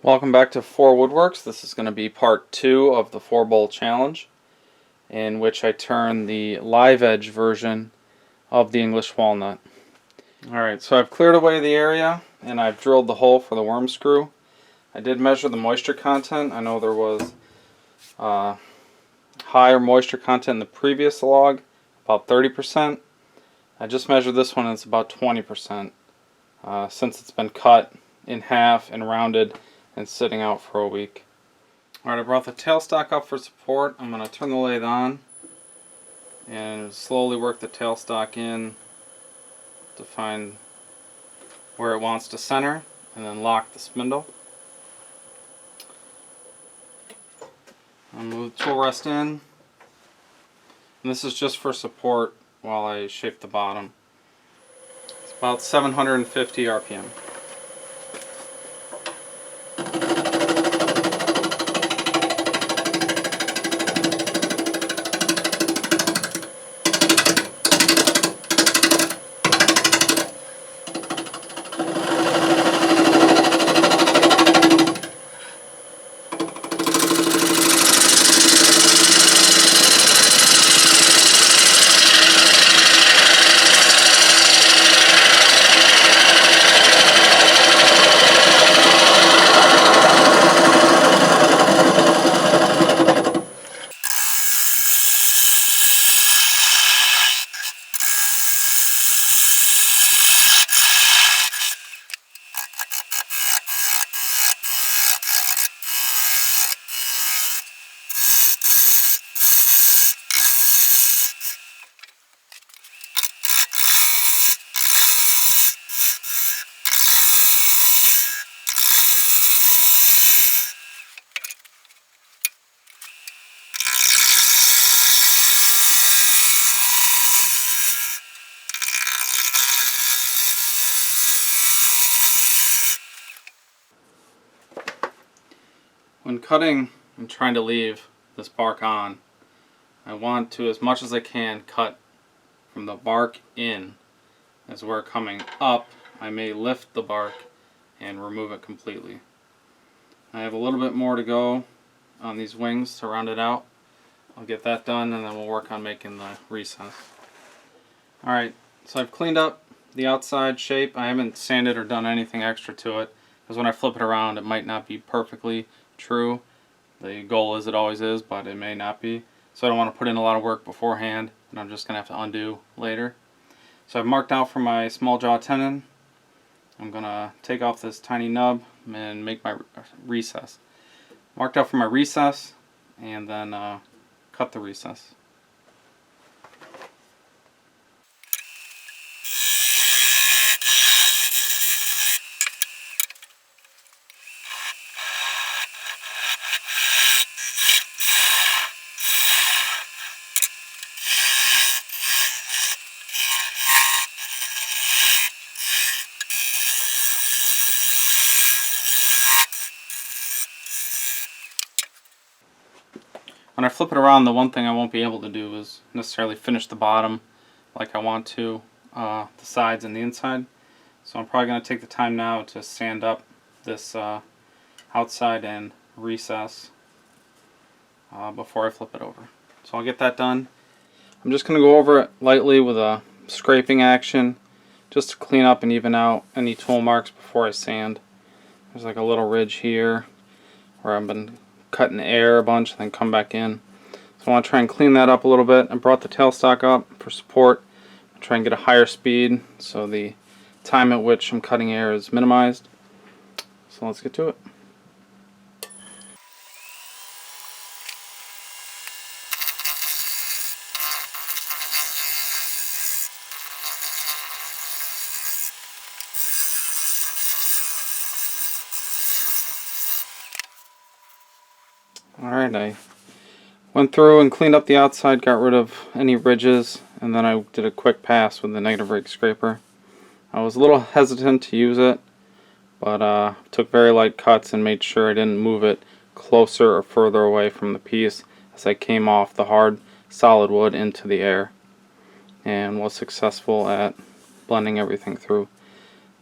Welcome back to 4Woodworks. This is going to be part 2 of the 4-bowl challenge, in which I turn the live edge version of the English Walnut. Alright, so I've cleared away the area and I've drilled the hole for the worm screw. I did measure the moisture content. I know there was higher moisture content in the previous log, about 30%. I just measured this one and it's about 20%, since it's been cut in half and rounded and sitting out for a week. Alright, I brought the tailstock up for support. I'm going to turn the lathe on and slowly work the tailstock in to find where it wants to center, and then lock the spindle. I'll move the tool rest in, and this is just for support while I shape the bottom. It's about 750 RPM. When cutting, I'm trying to leave this bark on. I want to, as much as I can, cut from the bark in. As we're coming up, I may lift the bark and remove it completely. I have a little bit more to go on these wings to round it out. I'll get that done and then we'll work on making the recess. Alright, so I've cleaned up the outside shape. I haven't sanded or done anything extra to it, because when I flip it around it might not be perfectly true. The goal is it always is, but it may not be. So I don't want to put in a lot of work beforehand, and I'm just going to have to undo later. So I've marked out for my small jaw tenon. I'm going to take off this tiny nub and make my recess. Marked out for my recess, and then cut the recess. When I flip it around, the one thing I won't be able to do is necessarily finish the bottom like I want to, the sides and the inside. So I'm probably going to take the time now to sand up this outside and recess before I flip it over. So I'll get that done. I'm just going to go over it lightly with a scraping action, just to clean up and even out any tool marks before I sand. There's like a little ridge here where I've been cutting air a bunch and then come back in. So I want to try and clean that up a little bit. I brought the tailstock up for support. I'm trying to get a higher speed so the time at which I'm cutting air is minimized. So let's get to it. Alright, I went through and cleaned up the outside, got rid of any ridges, and then I did a quick pass with the negative rake scraper. I was a little hesitant to use it, but took very light cuts and made sure I didn't move it closer or further away from the piece as I came off the hard solid wood into the air, and was successful at blending everything through.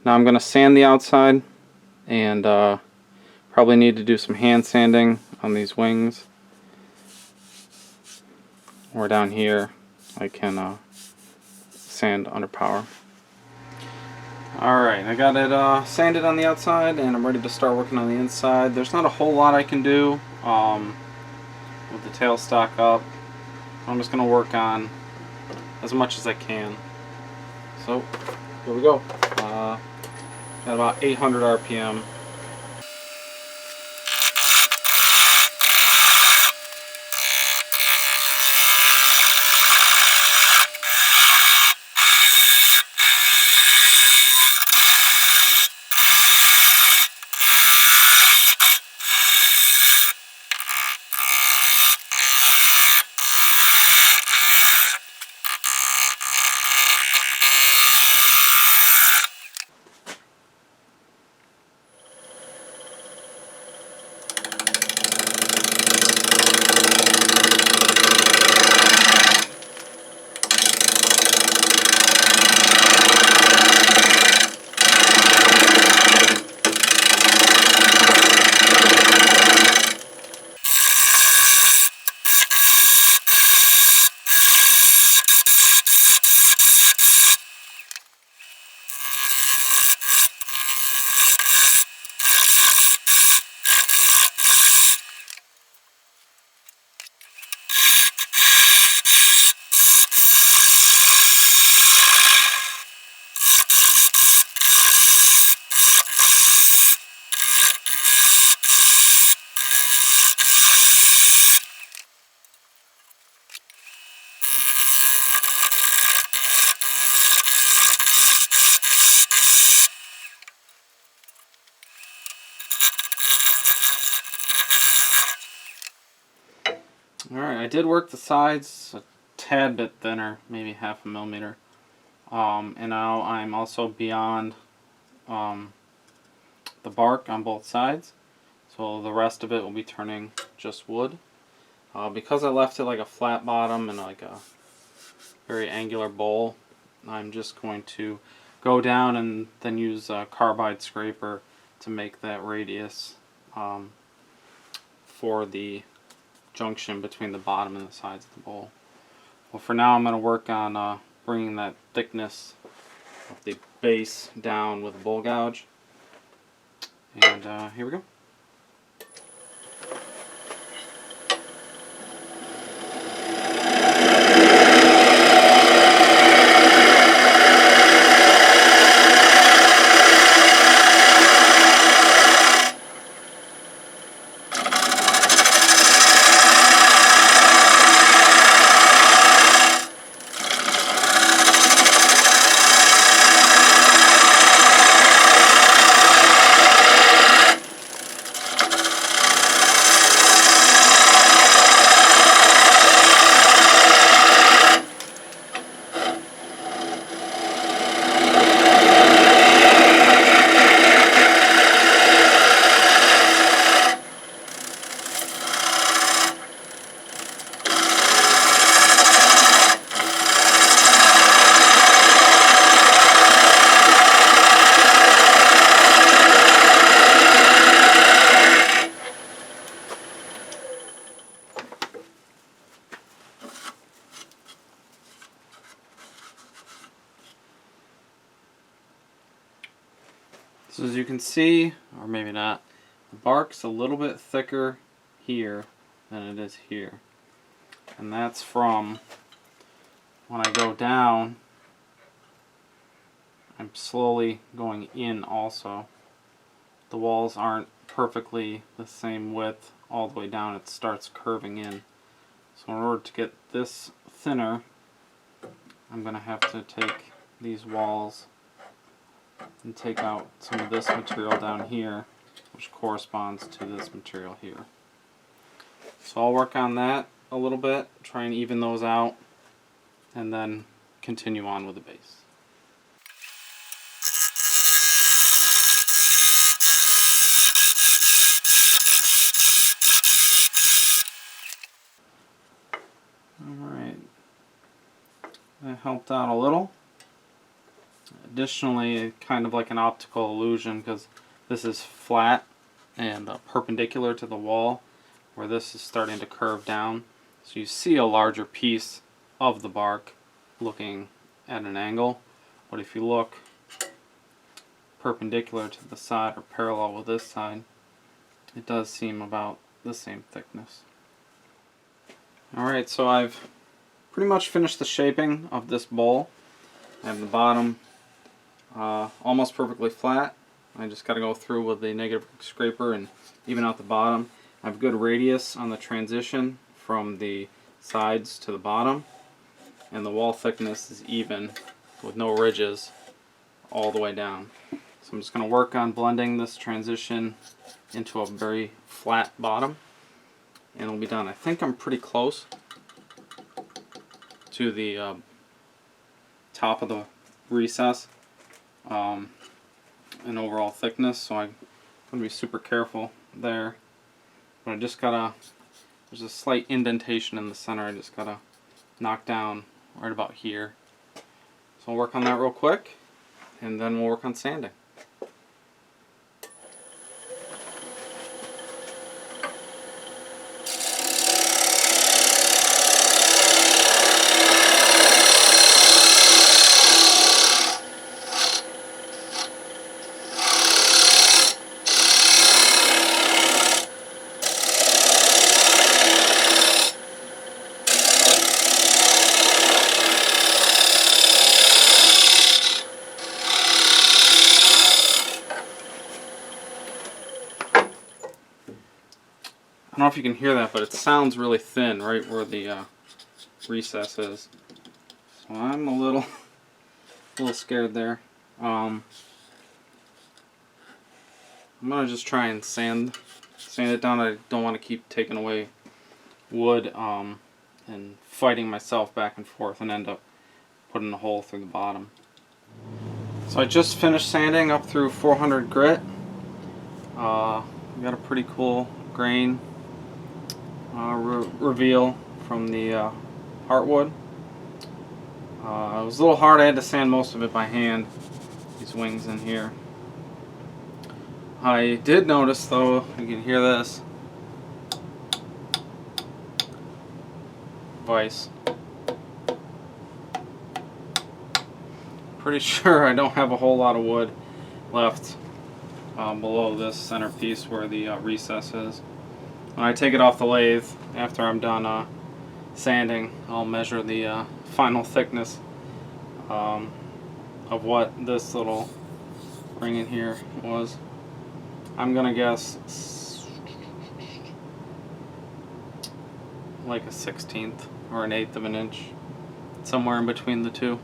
Now I'm going to sand the outside and Probably need to do some hand sanding on these wings. Or down here, I can sand under power. Alright, I got it sanded on the outside and I'm ready to start working on the inside. There's not a whole lot I can do with the tailstock up. I'm just going to work on as much as I can. So, here we go. Got about 800 RPM. Alright, I did work the sides a tad bit thinner, maybe 1/2 millimeter. And now I'm also beyond the bark on both sides. So the rest of it will be turning just wood. Because I left it like a flat bottom and like a very angular bowl, I'm just going to go down and then use a carbide scraper to make that radius for the junction between the bottom and the sides of the bowl. Well, for now I'm going to work on bringing that thickness of the base down with a bowl gouge. And here we go. So as you can see, or maybe not, the bark's a little bit thicker here than it is here. And that's from when I go down, I'm slowly going in also. The walls aren't perfectly the same width all the way down, it starts curving in. So in order to get this thinner, I'm going to have to take these walls and take out some of this material down here, which corresponds to this material here. So I'll work on that a little bit, try and even those out, and then continue on with the base. Alright, that helped out a little. Additionally, kind of like an optical illusion, because this is flat and perpendicular to the wall, where this is starting to curve down. So you see a larger piece of the bark looking at an angle, but if you look perpendicular to the side or parallel with this side, it does seem about the same thickness. Alright, so I've pretty much finished the shaping of this bowl. I have the bottom almost perfectly flat. I just got to go through with the negative scraper and even out the bottom. I have good radius on the transition from the sides to the bottom, and the wall thickness is even with no ridges all the way down. So I'm just going to work on blending this transition into a very flat bottom, and it'll be done. I think I'm pretty close to the top of the recess and overall thickness, so I'm going to be super careful there. But I just gotta, there's a slight indentation in the center, I just gotta knock down right about here. So I'll work on that real quick, and then we'll work on sanding. I don't know if you can hear that, but it sounds really thin right where the recess is. So I'm a little scared there. I'm gonna just try and sand it down. I don't want to keep taking away wood and fighting myself back and forth and end up putting a hole through the bottom. So I just finished sanding up through 400 grit. We got a pretty cool grain reveal from the heartwood. It was a little hard. I had to sand most of it by hand, these wings in here. I did notice, though, you can hear this vise. Pretty sure I don't have a whole lot of wood left below this centerpiece where the recess is. When I take it off the lathe after I'm done sanding, I'll measure the final thickness of what this little ring in here was. I'm gonna guess like a 1/16 or an 1/8 of an inch, somewhere in between the two.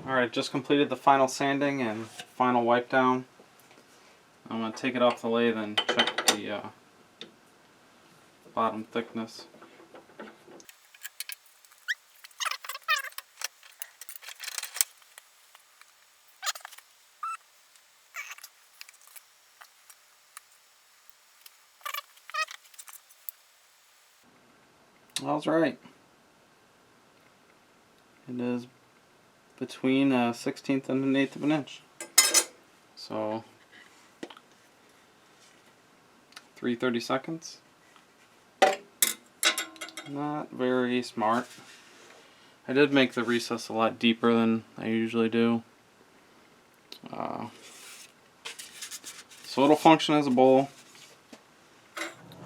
Alright, just completed the final sanding and final wipe down. I'm going to take it off the lathe and check the bottom thickness. That's right. It is between a 1/16 and an 1/8 of an inch. So 3/32. Not very smart. I did make the recess a lot deeper than I usually do. So it'll function as a bowl.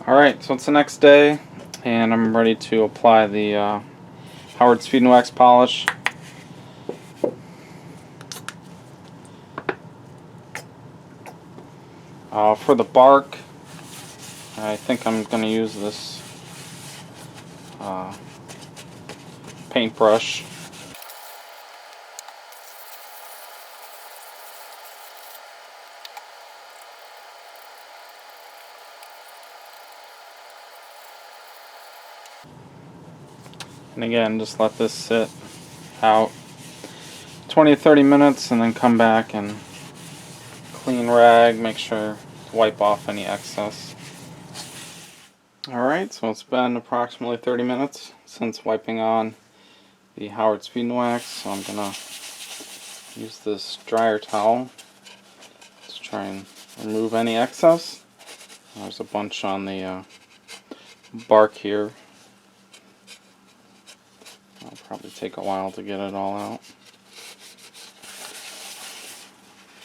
Alright, so it's the next day, and I'm ready to apply the Howard Speed and Wax polish. For the bark, I think I'm going to use this paintbrush. And again, just let this sit out 20 to 30 minutes and then come back and clean rag, make sure to wipe off any excess. Alright, so it's been approximately 30 minutes since wiping on the Howard Speed and Wax, so I'm going to use this dryer towel to try and remove any excess. There's a bunch on the bark here. It'll probably take a while to get it all out.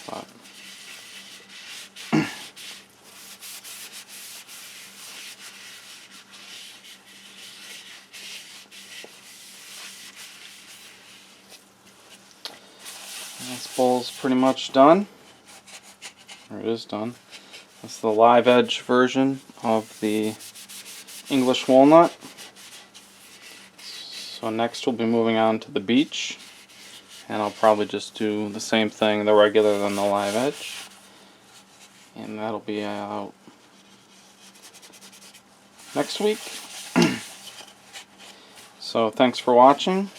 But this bowl's pretty much done. Or it is done. That's the live edge version of the English Walnut. So next we'll be moving on to the beech, and I'll probably just do the same thing, the regular than the live edge, and that'll be out next week. So thanks for watching.